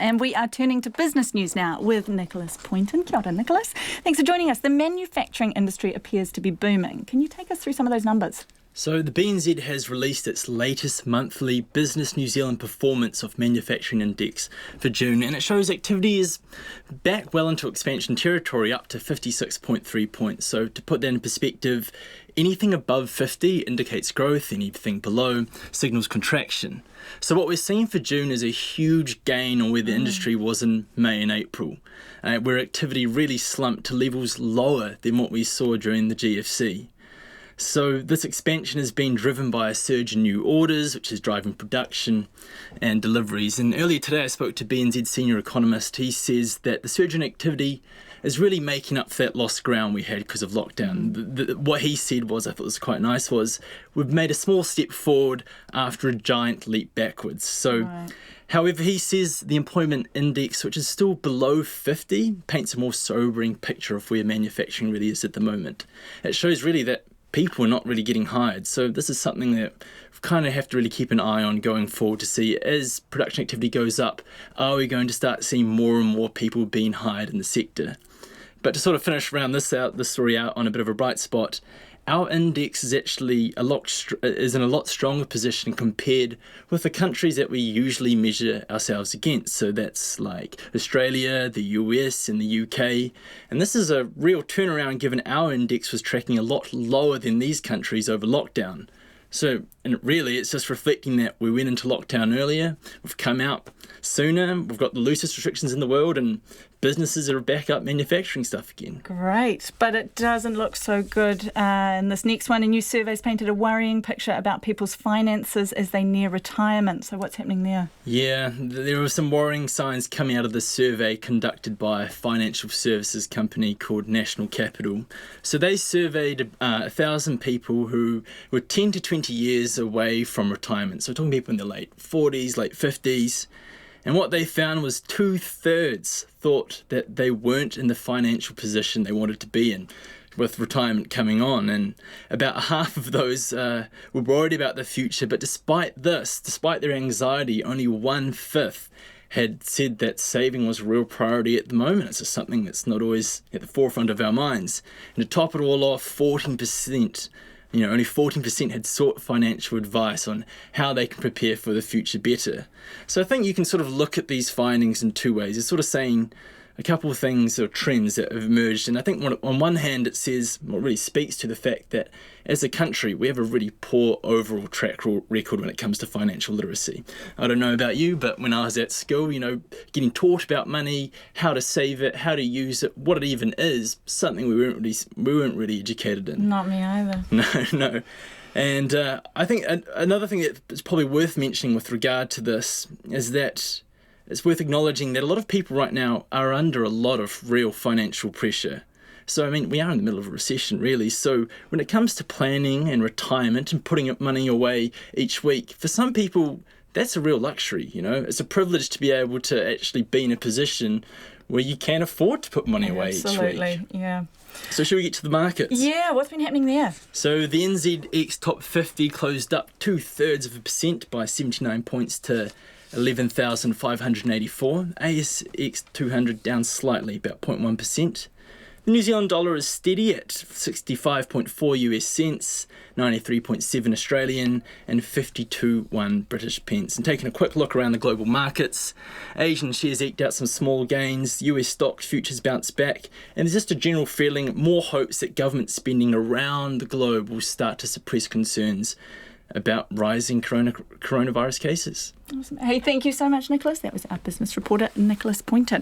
And we are turning to business news now with Nicholas Poynton. Kia ora, Nicholas. Thanks for joining us. The manufacturing industry appears to be booming. Can you take us through some of those numbers? So the BNZ has released its latest monthly Business New Zealand Performance of Manufacturing Index for June, and it shows activity is back well into expansion territory, up to 56.3 points. So to put that in perspective, anything above 50 indicates growth, anything below signals contraction. So what we're seeing for June is a huge gain on where the industry was in May and April, where activity really slumped to levels lower than what we saw during the GFC. So this expansion has been driven by a surge in new orders, which is driving production and deliveries. And earlier today I spoke to BNZ senior economist. He says that the surge in activity is really making up for that lost ground we had because of lockdown. What he said was, I thought was quite nice, was we've made a small step forward after a giant leap backwards. So, however, he says the employment index, which is still below 50, paints a more sobering picture of where manufacturing really is at the moment. It shows really that people are not really getting hired. So this is something that we kind of have to really keep an eye on going forward to see, as production activity goes up, are we going to start seeing more and more people being hired in the sector? But to sort of finish round this story out on a bit of a bright spot, our index is actually is in a lot stronger position compared with the countries that we usually measure ourselves against. So that's like Australia, the US and the UK. And this is a real turnaround given our index was tracking a lot lower than these countries over lockdown. So, and really, it's just reflecting that we went into lockdown earlier, we've come out sooner, we've got the loosest restrictions in the world, and businesses are back up manufacturing stuff again. Great, but it doesn't look so good in this next one. A new survey's painted a worrying picture about people's finances as they near retirement. So what's happening there? Yeah, there were some worrying signs coming out of the survey conducted by a financial services company called National Capital. So they surveyed 1,000 people who were 10 to 20 years away from retirement. So we're talking people in their late 40s, late 50s. And what they found was 2/3 thought that they weren't in the financial position they wanted to be in with retirement coming on. And about half of those were worried about the future. But despite their anxiety, only 1/5 had said that saving was a real priority at the moment. It's just something that's not always at the forefront of our minds. And to top it all off, 14%. Only 14% had sought financial advice on how they can prepare for the future better. So I think you can sort of look at these findings in two ways. It's sort of saying a couple of things or trends that have emerged. And I think on one hand, it says, what really speaks to the fact that as a country, we have a really poor overall track record when it comes to financial literacy. I don't know about you, but when I was at school, getting taught about money, how to save it, how to use it, what it even is, something we weren't really educated in. Not me either. No. And I think another thing that's probably worth mentioning with regard to this is that it's worth acknowledging that a lot of people right now are under a lot of real financial pressure. So, we are in the middle of a recession, really. So when it comes to planning and retirement and putting money away each week, for some people, that's a real luxury, It's a privilege to be able to actually be in a position where you can afford to put money away each week. Absolutely, yeah. So shall we get to the markets? Yeah, what's been happening there? So the NZX Top 50 closed up 0.2% by 79 points to 11,584. ASX 200 down slightly, about 0.1%. The New Zealand dollar is steady at 65.4 US cents, 93.7 Australian and 52.1 British pence. And taking a quick look around the global markets, Asian shares eked out some small gains, US stock futures bounced back, and there's just a general feeling, more hopes that government spending around the globe will start to suppress concerns about rising coronavirus cases. Awesome. Hey, thank you so much, Nicholas. That was our business reporter, Nicholas Poynton.